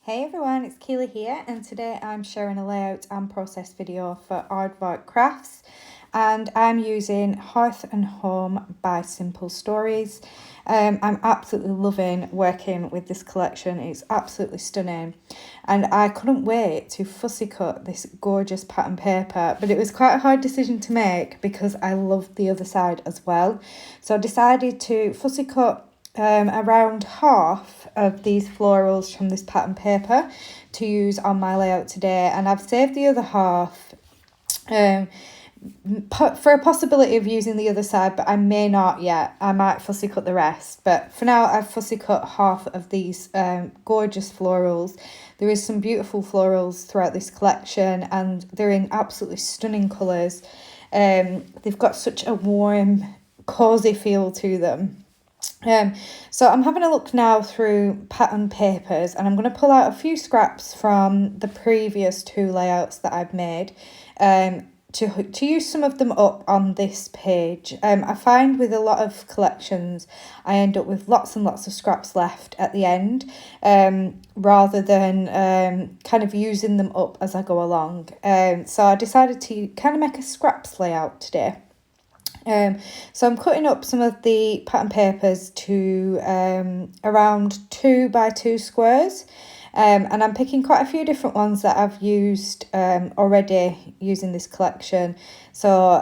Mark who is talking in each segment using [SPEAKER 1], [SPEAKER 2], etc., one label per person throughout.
[SPEAKER 1] Hey everyone, it's Keely here, and today I'm sharing a layout and process video for Aardvark Crafts, and I'm using Hearth and Home by Simple Stories. I'm absolutely loving working with this collection. It's absolutely stunning, and I couldn't wait to fussy cut this gorgeous pattern paper, but it was quite a hard decision to make because I loved the other side as well. So I decided to fussy cut around half of these florals from this pattern paper to use on my layout today, and I've saved the other half for a possibility of using the other side, but I may not yet. I might fussy cut the rest, but for now I've fussy cut half of these gorgeous florals. There is some beautiful florals throughout this collection, and they're in absolutely stunning colours. They've got such a warm, cosy feel to them. So I'm having a look now through pattern papers, and I'm going to pull out a few scraps from the previous two layouts that I've made to use some of them up on this page. I find with a lot of collections I end up with lots and lots of scraps left at the end, rather than kind of using them up as I go along. So I decided to kind of make a scraps layout today. So I'm cutting up some of the pattern papers to around 2 by 2 squares, and I'm picking quite a few different ones that I've used already using this collection. So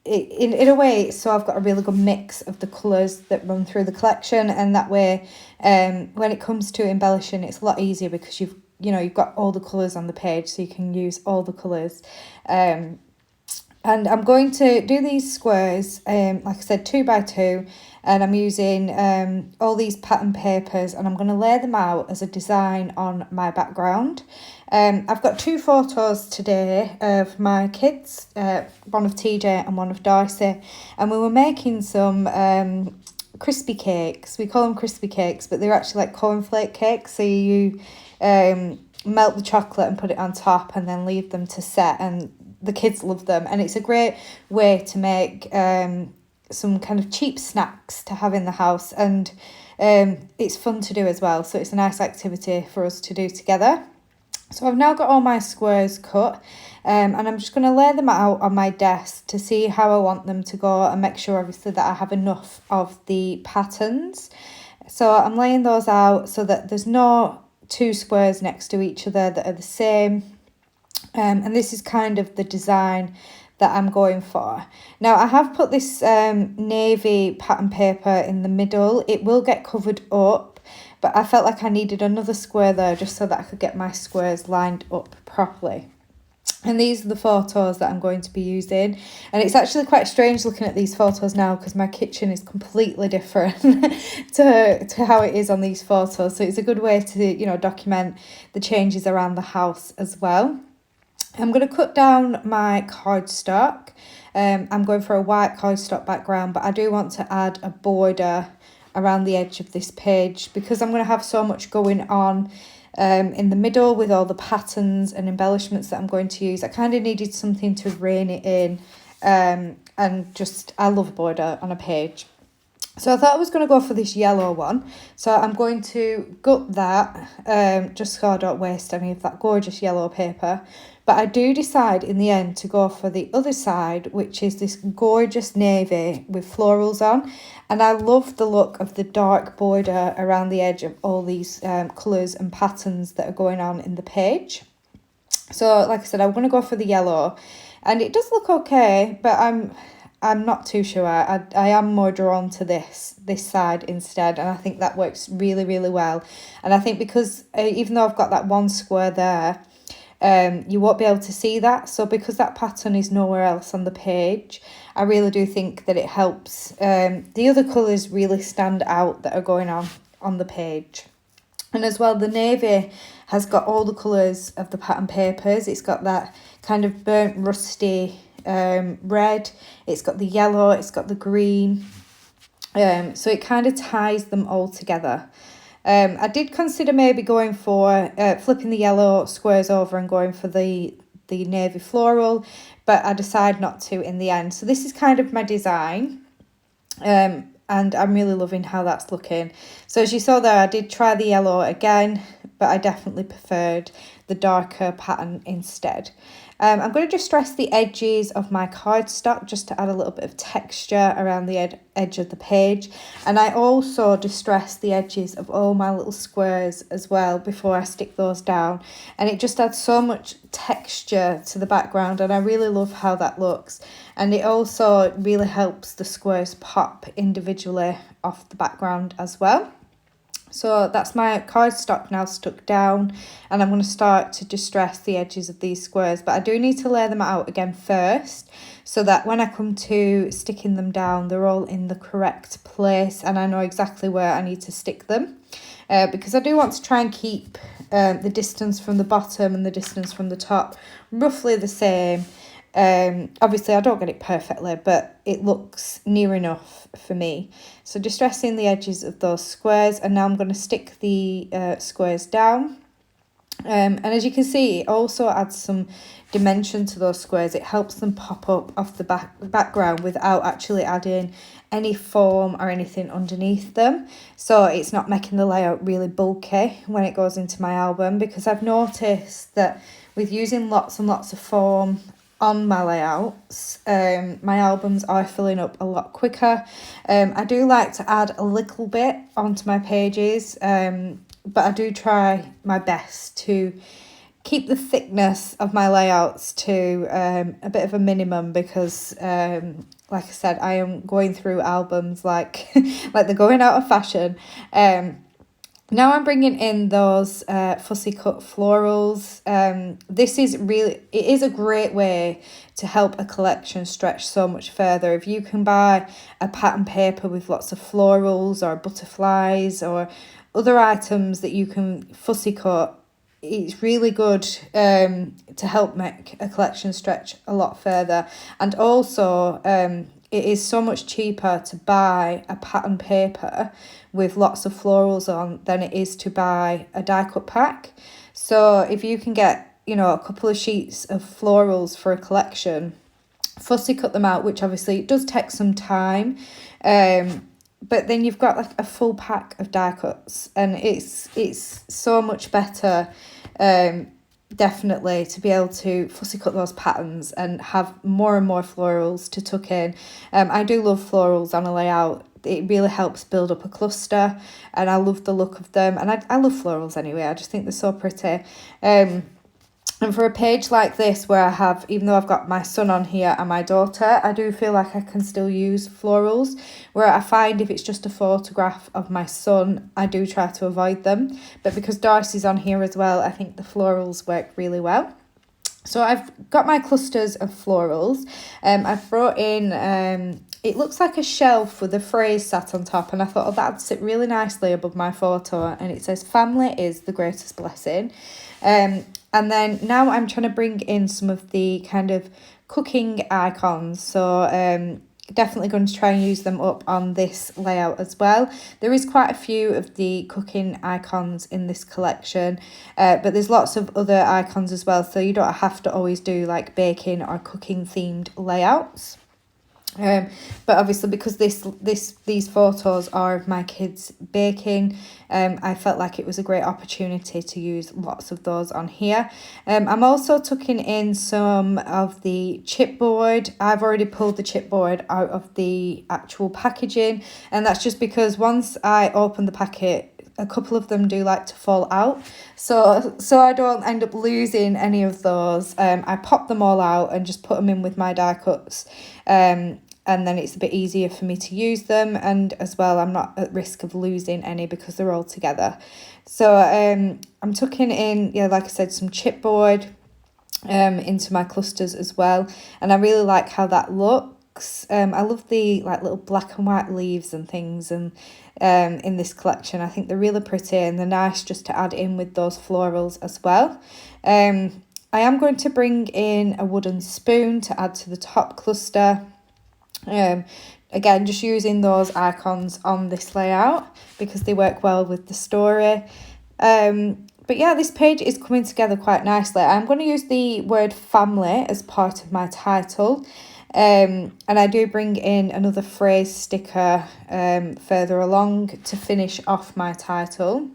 [SPEAKER 1] in a way, so I've got a really good mix of the colours that run through the collection, and that way when it comes to embellishing, it's a lot easier because you've got all the colours on the page, so you can use all the colours. And I'm going to do these squares, like I said, 2 by 2, and I'm using all these pattern papers, and I'm going to lay them out as a design on my background. I've got 2 photos today of my kids, one of TJ and one of Darcy, and we were making some crispy cakes. We call them crispy cakes, but they're actually like cornflake cakes, so you melt the chocolate and put it on top and then leave them to set, and the kids love them, and it's a great way to make some kind of cheap snacks to have in the house, and it's fun to do as well, so it's a nice activity for us to do together. So I've now got all my squares cut, and I'm just going to lay them out on my desk to see how I want them to go, and make sure obviously that I have enough of the patterns. So I'm laying those out so that there's no 2 squares next to each other that are the same. And this is kind of the design that I'm going for. Now I have put this navy pattern paper in the middle. It will get covered up, but I felt like I needed another square there just so that I could get my squares lined up properly. And these are the photos that I'm going to be using. And it's actually quite strange looking at these photos now because my kitchen is completely different to how it is on these photos. So it's a good way to, document the changes around the house as well. I'm going to cut down my cardstock. I'm going for a white cardstock background, but I do want to add a border around the edge of this page because I'm going to have so much going on in the middle with all the patterns and embellishments that I'm going to use. I kind of needed something to rein it in, and I love a border on a page. So I thought I was going to go for this yellow one. So I'm going to gut that, just so I don't waste any of that gorgeous yellow paper. But I do decide in the end to go for the other side, which is this gorgeous navy with florals on. And I love the look of the dark border around the edge of all these colours and patterns that are going on in the page. So like I said, I'm going to go for the yellow. And it does look okay, but I'm not too sure. I am more drawn to this side instead, and I think that works really, really well. And I think because even though I've got that one square there, you won't be able to see that. So because that pattern is nowhere else on the page, I really do think that it helps the other colours really stand out that are going on the page. And as well, the navy has got all the colours of the pattern papers. It's got that kind of burnt rusty red, it's got the yellow, it's got the green, so it kind of ties them all together. I did consider maybe going for flipping the yellow squares over and going for the navy but I decided not to in the end. So this is kind of my design. and I'm really loving how that's looking. So as you saw there, I did try the yellow again, but I definitely preferred the darker pattern instead. I'm going to distress the edges of my cardstock just to add a little bit of texture around the edge of the page. And I also distress the edges of all my little squares as well before I stick those down. And it just adds so much texture to the background, and I really love how that looks. And it also really helps the squares pop individually off the background as well. So that's my cardstock now stuck down, and I'm going to start to distress the edges of these squares, but I do need to lay them out again first so that when I come to sticking them down, they're all in the correct place and I know exactly where I need to stick them, because I do want to try and keep the distance from the bottom and the distance from the top roughly the same. Obviously I don't get it perfectly, but it looks near enough for me. So distressing the edges of those squares, and now I'm going to stick the squares down. And as you can see, it also adds some dimension to those squares. It helps them pop up off the background without actually adding any form or anything underneath them. So it's not making the layout really bulky when it goes into my album, because I've noticed that with using lots and lots of form on my layouts, my albums are filling up a lot quicker. I do like to add a little bit onto my pages, but I do try my best to keep the thickness of my layouts to a bit of a minimum, because like I said, I am going through albums like like they're going out of fashion. Now I'm bringing in those fussy cut florals. This is really, it is a great way to help a collection stretch so much further. If you can buy a pattern paper with lots of florals or butterflies or other items that you can fussy cut, it's really good to help make a collection stretch a lot further. And also it is so much cheaper to buy a pattern paper with lots of florals on than it is to buy a die cut pack. So if you can get, you know, a couple of sheets of florals for a collection, fussy cut them out, which obviously it does take some time, but then you've got like a full pack of die cuts, and it's so much better, definitely, to be able to fussy cut those patterns and have more and more florals to tuck in. I do love florals on a layout. It really helps build up a cluster, and I love the look of them, and I love florals anyway. I just think they're so pretty. And for a page like this, where I have, even though I've got my son on here and my daughter, I do feel like I can still use florals, where I find if it's just a photograph of my son, I do try to avoid them. But because Darcy's on here as well, I think the florals work really well. So I've got my clusters of florals. I've brought in, it looks like a shelf with a phrase sat on top, and I thought, oh, that'd sit really nicely above my photo, and it says, "Family is the greatest blessing." And then now I'm trying to bring in some of the kind of cooking icons. So definitely going to try and use them up on this layout as well. There is quite a few of the cooking icons in this collection, but there's lots of other icons as well, so you don't have to always do like baking or cooking themed layouts. But obviously, because these photos are of my kids baking, I felt like it was a great opportunity to use lots of those on here. I'm also tucking in some of the chipboard. I've already pulled the chipboard out of the actual packaging, and that's just because once I open the packet, a couple of them do like to fall out, so I don't end up losing any of those. I pop them all out and just put them in with my die cuts, and then it's a bit easier for me to use them, and as well I'm not at risk of losing any because they're all together. So I'm tucking in, yeah, like I said, some chipboard into my clusters as well, and I really like how that looks. I love the like little black and white leaves and things, and in this collection I think they're really pretty, and they're nice just to add in with those florals as well. I am going to bring in a wooden spoon to add to the top cluster. Again, just using those icons on this layout because they work well with the story. But yeah, this page is coming together quite nicely. I'm going to use the word family as part of my title. And I do bring in another phrase sticker further along to finish off my title.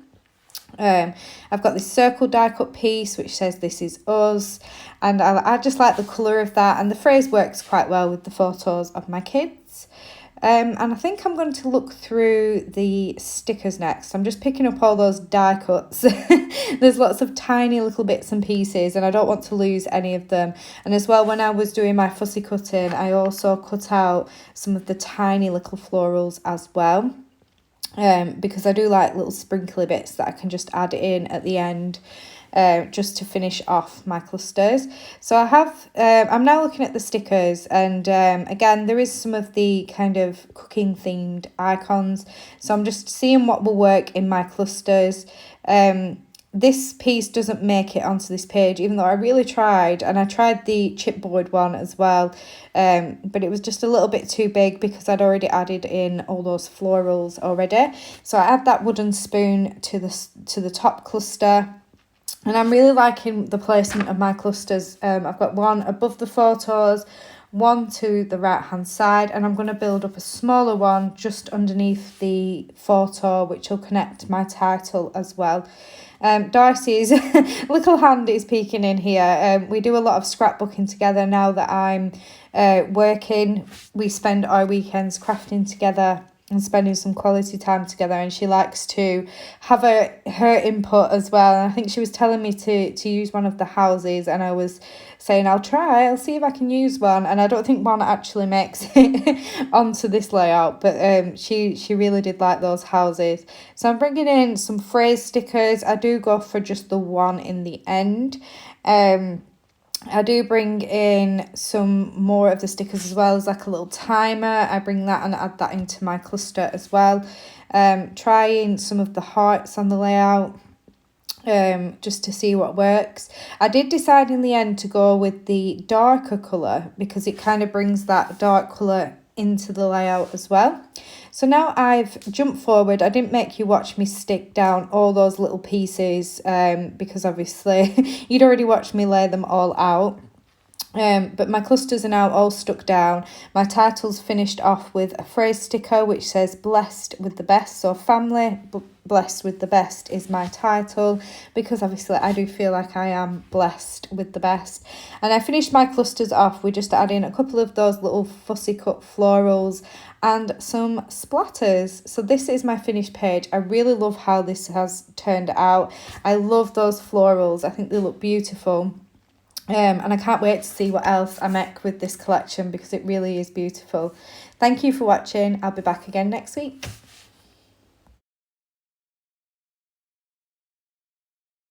[SPEAKER 1] I've got this circle die cut piece which says "This is us," and I just like the colour of that, and the phrase works quite well with the photos of my kids. And I think I'm going to look through the stickers next. I'm just picking up all those die cuts. There's lots of tiny little bits and pieces and I don't want to lose any of them. And as well, when I was doing my fussy cutting, I also cut out some of the tiny little florals as well. Because I do like little sprinkly bits that I can just add in at the end. Just to finish off my clusters. So I have, I'm now looking at the stickers, and again, there is some of the kind of cooking themed icons. So I'm just seeing what will work in my clusters. This piece doesn't make it onto this page, even though I really tried, and I tried the chipboard one as well, but it was just a little bit too big because I'd already added in all those florals already. So I add that wooden spoon to the top cluster. And I'm really liking the placement of my clusters. I've got one above the photos, one to the right hand side, and I'm going to build up a smaller one just underneath the photo, which will connect my title as well. Darcy's little hand is peeking in here. We do a lot of scrapbooking together now that I'm working. We spend our weekends crafting together and spending some quality time together, and she likes to have her input as well. And I think she was telling me to use one of the houses, and I was saying I'll see if I can use one, and I don't think one actually makes it onto this layout, but she really did like those houses. So I'm bringing in some phrase stickers. I do go for just the one in the end. I do bring in some more of the stickers as well as like a little timer. I bring that and add that into my cluster as well. Trying some of the hearts on the layout just to see what works. I did decide in the end to go with the darker colour because it kind of brings that dark colour into the layout as well. So now I've jumped forward. I didn't make you watch me stick down all those little pieces because obviously you'd already watched me lay them all out. But my clusters are now all stuck down. My title's finished off with a phrase sticker which says "Blessed with the best." So family, blessed with the best is my title, because obviously I do feel like I am blessed with the best. And I finished my clusters off with just adding a couple of those little fussy cut florals and some splatters. So this is my finished page. I really love how this has turned out. I love those florals. I think they look beautiful. And I can't wait to see what else I make with this collection because it really is beautiful. Thank you for watching. I'll be back again next week.